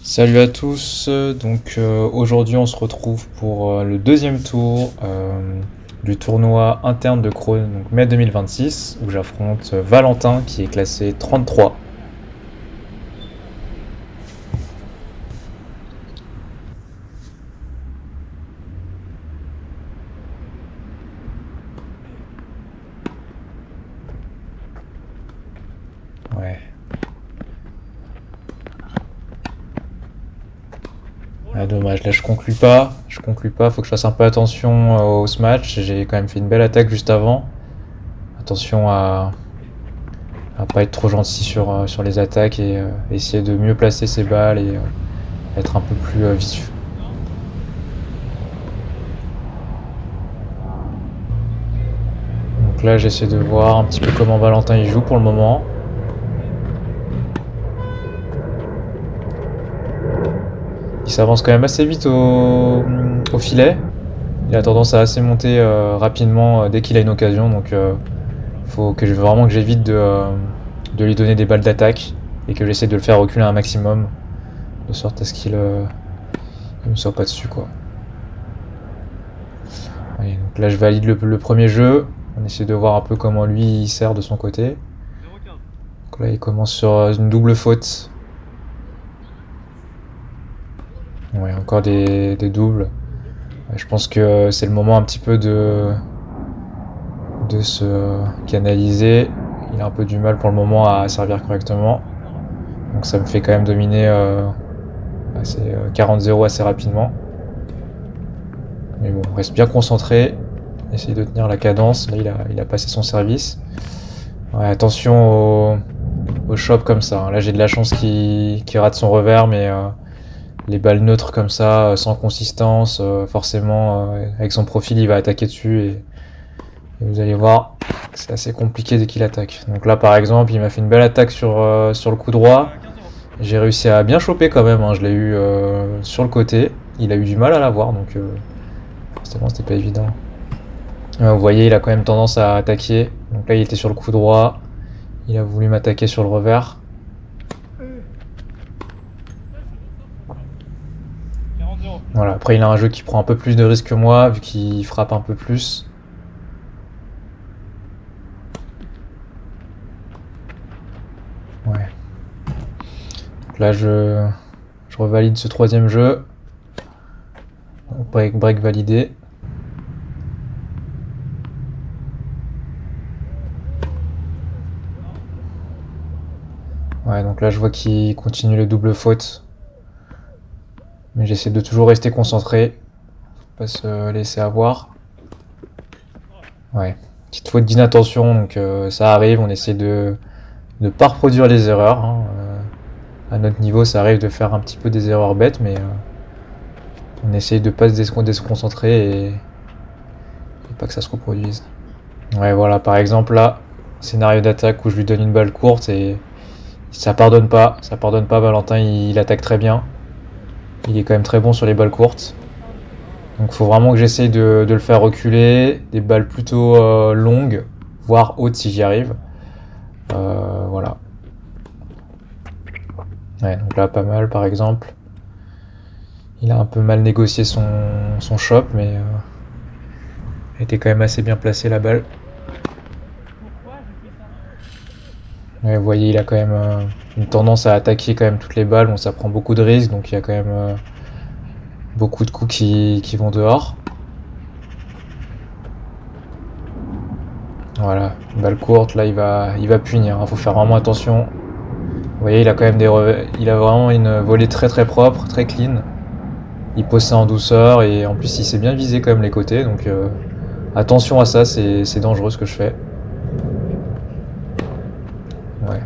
Salut à tous, aujourd'hui on se retrouve pour le deuxième tour du tournoi interne de Krone, donc mai 2026, où j'affronte Valentin qui est classé 33. Ouais. Ah, dommage, là je conclus pas, faut que je fasse un peu attention au match, j'ai quand même fait une belle attaque juste avant. Attention à pas être trop gentil sur les attaques et essayer de mieux placer ses balles et être un peu plus vif. Donc là, j'essaie de voir un petit peu comment Valentin il joue pour le moment. Il s'avance quand même assez vite au filet. Il a tendance à assez monter rapidement dès qu'il a une occasion. Donc faut que vraiment que j'évite de lui donner des balles d'attaque et que j'essaie de le faire reculer un maximum de sorte à ce qu'il ne me soit pas dessus quoi. Allez, donc là je valide le premier jeu. On essaie de voir un peu comment lui il sert de son côté. Donc là il commence sur une double faute. Ouais, encore des doubles. Ouais, je pense que c'est le moment un petit peu de se canaliser. Il a un peu du mal pour le moment à servir correctement. Donc ça me fait quand même dominer 40-0 assez rapidement. Mais bon, on reste bien concentré. Essayer de tenir la cadence. Là, il a passé son service. Ouais, attention au shop comme ça. Là, j'ai de la chance qu'il rate son revers, mais les balles neutres comme ça, sans consistance, forcément, avec son profil, il va attaquer dessus. Et vous allez voir, c'est assez compliqué dès qu'il attaque. Donc là, par exemple, il m'a fait une belle attaque sur le coup droit. J'ai réussi à bien choper quand même. Je l'ai eu sur le côté. Il a eu du mal à l'avoir, donc forcément, c'était pas évident. Vous voyez, il a quand même tendance à attaquer. Donc là, il était sur le coup droit. Il a voulu m'attaquer sur le revers. Voilà. Après, il a un jeu qui prend un peu plus de risques que moi, vu qu'il frappe un peu plus. Ouais. Donc là, je revalide ce troisième jeu. Break validé. Ouais, donc là, je vois qu'il continue le double faute. Mais j'essaie de toujours rester concentré. Faut pas se laisser avoir. Ouais. Petite faute d'inattention, donc ça arrive. On essaie de ne pas reproduire les erreurs. À notre niveau, ça arrive de faire un petit peu des erreurs bêtes, mais on essaye de pas se déconcentrer et pas que ça se reproduise. Ouais, voilà, par exemple là, scénario d'attaque où je lui donne une balle courte et ça pardonne pas. Ça pardonne pas, Valentin il attaque très bien. Il est quand même très bon sur les balles courtes. Donc il faut vraiment que j'essaye de le faire reculer. Des balles plutôt longues, voire hautes si j'y arrive. Voilà. Ouais, donc là pas mal par exemple. Il a un peu mal négocié son shop, mais elle était quand même assez bien placée la balle. Ouais, vous voyez, il a quand même une tendance à attaquer quand même toutes les balles. Bon, ça prend beaucoup de risques, donc il y a quand même beaucoup de coups qui vont dehors. Voilà, une balle courte, là il va punir. Faut faire vraiment attention. Vous voyez, il a quand même il a vraiment une volée très très propre, très clean. Il pose ça en douceur et en plus il s'est bien visé quand même les côtés, donc attention à ça, c'est dangereux ce que je fais. Ouais.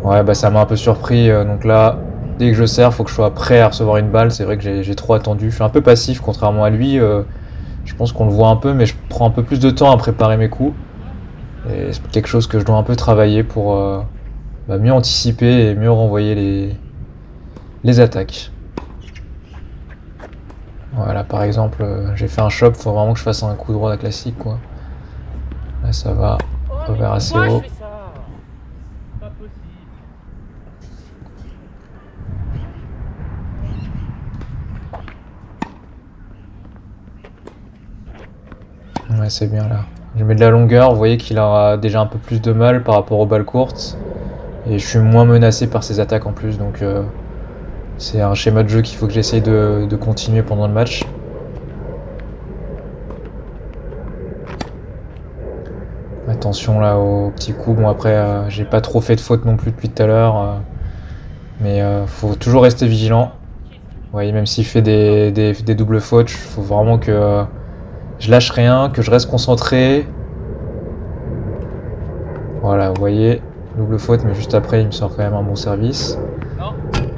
Ouais, bah ça m'a un peu surpris. Donc là, dès que je sers, faut que je sois prêt à recevoir une balle. C'est vrai que j'ai trop attendu. Je suis un peu passif, contrairement à lui. Je pense qu'on le voit un peu, mais je prends un peu plus de temps à préparer mes coups. Et c'est quelque chose que je dois un peu travailler pour mieux anticiper et mieux renvoyer les attaques. Voilà, par exemple, j'ai fait un chop, faut vraiment que je fasse un coup droit classique, quoi. Là, ça va, revers assez haut. Ouais, c'est bien là. Je mets de la longueur, vous voyez qu'il a déjà un peu plus de mal par rapport aux balles courtes. Et je suis moins menacé par ses attaques en plus, donc c'est un schéma de jeu qu'il faut que j'essaye de continuer pendant le match. Attention là aux petits coups. Bon après, j'ai pas trop fait de fautes non plus depuis tout à l'heure. Mais faut toujours rester vigilant. Vous voyez, même s'il fait des doubles fautes, faut vraiment que je lâche rien, que je reste concentré. Voilà, vous voyez, double faute, mais juste après, il me sort quand même un bon service.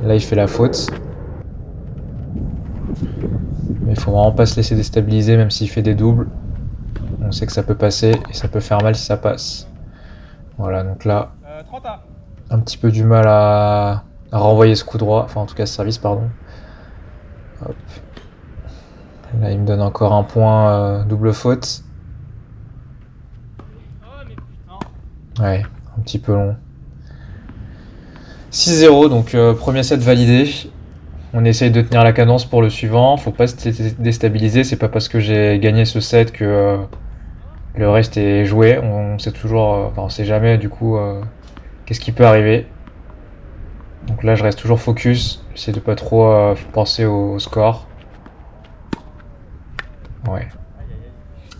Là, il fait la faute. Mais il faut vraiment pas se laisser déstabiliser, même s'il fait des doubles. On sait que ça peut passer, et ça peut faire mal si ça passe. Voilà, donc là, un petit peu du mal à renvoyer ce coup droit, enfin en tout cas ce service, pardon. Hop. Là, il me donne encore un point double faute. Ouais, un petit peu long. 6-0, donc premier set validé. On essaye de tenir la cadence pour le suivant. Faut pas se déstabiliser. C'est pas parce que j'ai gagné ce set que le reste est joué. On sait toujours, enfin on sait jamais du coup qu'est-ce qui peut arriver. Donc là, je reste toujours focus. J'essaie de pas trop penser au score. Ouais.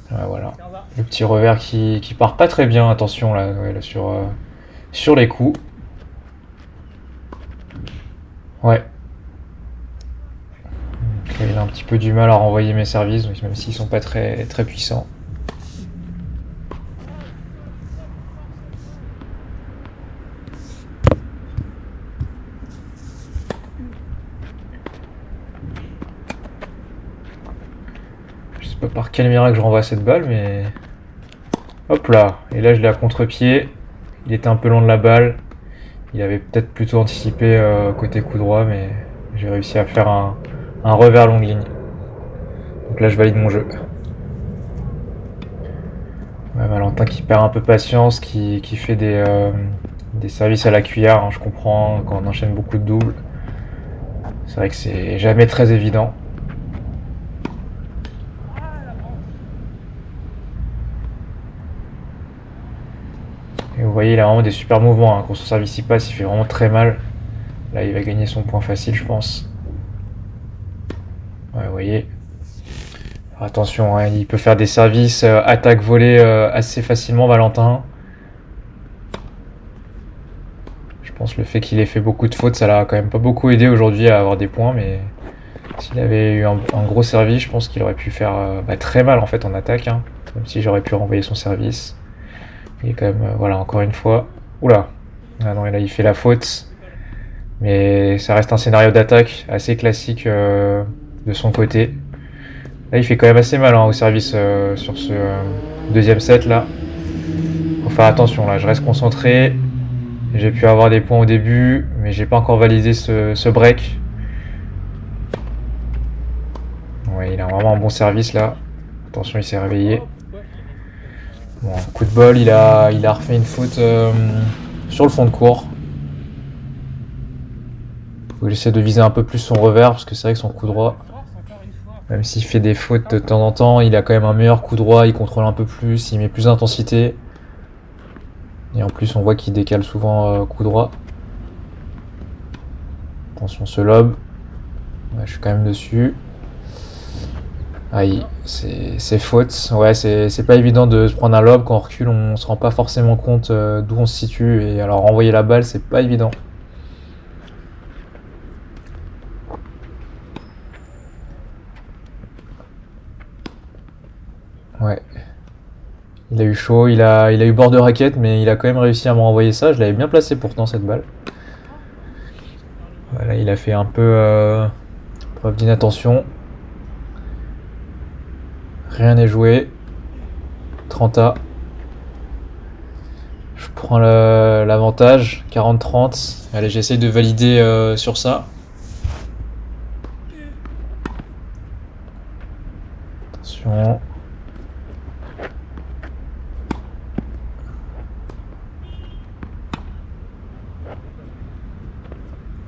Ouais, voilà. Le petit revers qui part pas très bien. Attention là, ouais, là sur les coups. Ouais. Donc là, il a un petit peu du mal à renvoyer mes services, même s'ils sont pas très, très puissants. Je sais pas par quel miracle je renvoie cette balle, mais... Hop là. Et là, je l'ai à contre-pied. Il était un peu loin de la balle. Il avait peut-être plutôt anticipé côté coup droit, mais j'ai réussi à faire un revers longue ligne. Donc là, je valide mon jeu. Ouais, Valentin qui perd un peu patience, qui fait des services à la cuillère, hein, je comprends, quand on enchaîne beaucoup de doubles. C'est vrai que c'est jamais très évident. Et vous voyez, il a vraiment des super mouvements, hein. Quand son service y passe, il fait vraiment très mal. Là, il va gagner son point facile, je pense. Ouais, vous voyez. Alors, attention, hein, il peut faire des services attaque-volée assez facilement, Valentin. Je pense que le fait qu'il ait fait beaucoup de fautes, ça l'a quand même pas beaucoup aidé aujourd'hui à avoir des points, mais s'il avait eu un gros service, je pense qu'il aurait pu faire très mal en fait en attaque, hein, même si j'aurais pu renvoyer son service. Il est quand même, voilà, encore une fois. Oula. Ah non, et là il fait la faute. Mais ça reste un scénario d'attaque assez classique de son côté. Là il fait quand même assez mal, hein, au service sur ce deuxième set là. Faut faire attention là, je reste concentré. J'ai pu avoir des points au début, mais j'ai pas encore validé ce break. Ouais, il a vraiment un bon service là. Attention, il s'est réveillé. Bon, coup de bol, il a refait une faute sur le fond de court. Faut que j'essaie de viser un peu plus son revers, parce que c'est vrai que son coup droit, même s'il fait des fautes de temps en temps, il a quand même un meilleur coup droit, il contrôle un peu plus, il met plus d'intensité. Et en plus, on voit qu'il décale souvent coup droit. Attention, ce lob. Ouais, je suis quand même dessus. Aïe, c'est faute. Ouais, c'est pas évident de se prendre un lob. Quand on recule, on se rend pas forcément compte d'où on se situe. Et alors, renvoyer la balle, c'est pas évident. Ouais. Il a eu chaud, il a eu bord de raquette, mais il a quand même réussi à me renvoyer ça. Je l'avais bien placé pourtant, cette balle. Voilà, il a fait un peu preuve d'inattention. Rien n'est joué. 30A. Je prends l'avantage. 40-30. Allez, j'essaye de valider sur ça. Attention.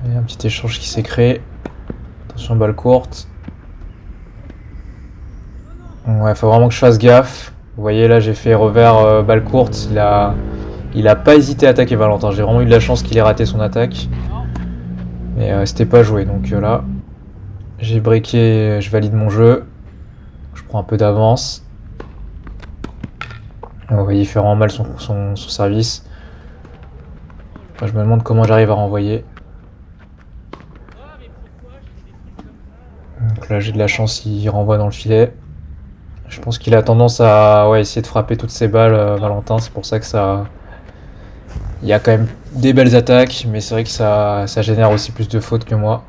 Et un petit échange qui s'est créé. Attention, balle courte. Ouais, faut vraiment que je fasse gaffe. Vous voyez là, j'ai fait revers balle courte. Il a pas hésité à attaquer Valentin. J'ai vraiment eu de la chance qu'il ait raté son attaque. Mais c'était pas joué. Donc là, j'ai breaké, je valide mon jeu. Je prends un peu d'avance. Vous voyez, il fait vraiment mal son service. Enfin, je me demande comment j'arrive à renvoyer. Donc là, j'ai de la chance, il renvoie dans le filet. Je pense qu'il a tendance à essayer de frapper toutes ses balles, Valentin. C'est pour ça que ça... Il y a quand même des belles attaques, mais c'est vrai que ça génère aussi plus de fautes que moi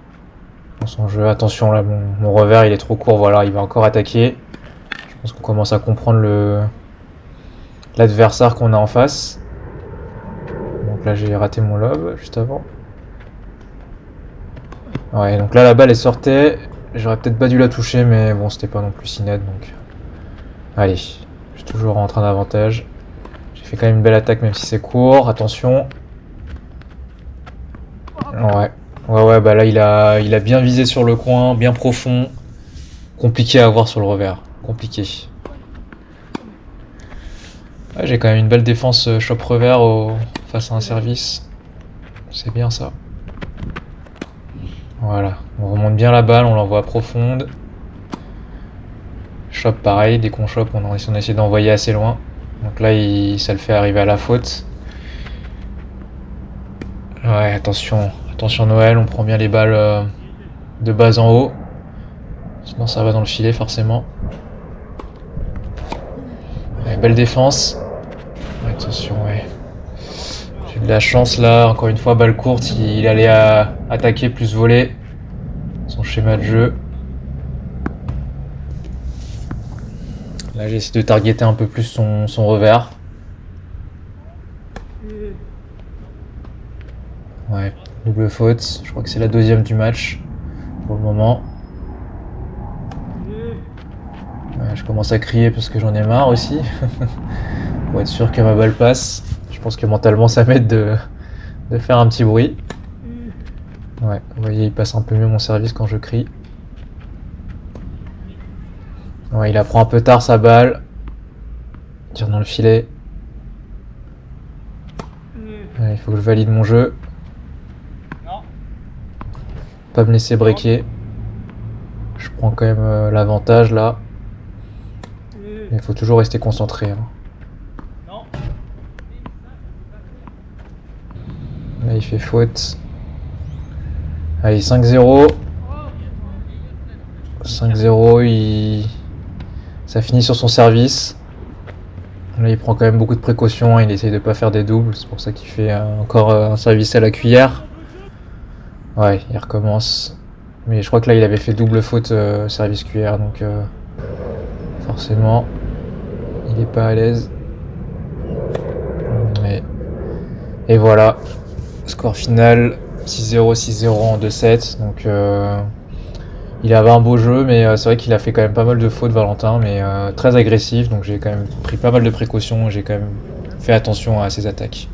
dans son jeu. Attention, là, mon revers, il est trop court. Voilà, il va encore attaquer. Je pense qu'on commence à comprendre l'adversaire qu'on a en face. Donc là, j'ai raté mon lob juste avant. Ouais, donc là, la balle, elle sortait. J'aurais peut-être pas dû la toucher, mais bon, c'était pas non plus si net, donc... Allez, je suis toujours en train d'avantage. J'ai fait quand même une belle attaque, même si c'est court. Attention. Ouais, bah là, il a bien visé sur le coin, bien profond. Compliqué à avoir sur le revers. Compliqué. Ouais, j'ai quand même une belle défense chop revers face à un service. C'est bien ça. Voilà, on remonte bien la balle, on l'envoie profonde. Chop pareil, dès qu'on chope, on essaie d'envoyer assez loin. Donc là, ça le fait arriver à la faute. Ouais, attention Noël, on prend bien les balles de bas en haut. Sinon ça va dans le filet forcément. Ouais, belle défense. Attention, ouais. J'ai de la chance là, encore une fois, balle courte, il allait attaquer plus voler. Son schéma de jeu. Là j'ai essayé de targeter un peu plus son revers. Ouais, double faute. Je crois que c'est la deuxième du match pour le moment. Ouais, je commence à crier parce que j'en ai marre aussi. Pour être sûr que ma balle passe. Je pense que mentalement ça m'aide de faire un petit bruit. Ouais, vous voyez, il passe un peu mieux mon service quand je crie. Ouais, il apprend un peu tard sa balle. Tire dans le filet. Ouais, il faut que je valide mon jeu. Pas me laisser breaker. Je prends quand même l'avantage là. Mais il faut toujours rester concentré. Hein. Là il fait faute. Allez, 5-0. 5-0, ça finit sur son service. Là il prend quand même beaucoup de précautions, il essaye de pas faire des doubles, c'est pour ça qu'il fait encore un service à la cuillère. Ouais, il recommence. Mais je crois que là il avait fait double faute service cuillère, donc forcément il est pas à l'aise. Et voilà, score final 6-0, 6-0 en 2-7. Donc il avait un beau jeu, mais c'est vrai qu'il a fait quand même pas mal de fautes, Valentin, mais très agressif. Donc j'ai quand même pris pas mal de précautions, j'ai quand même fait attention à ses attaques.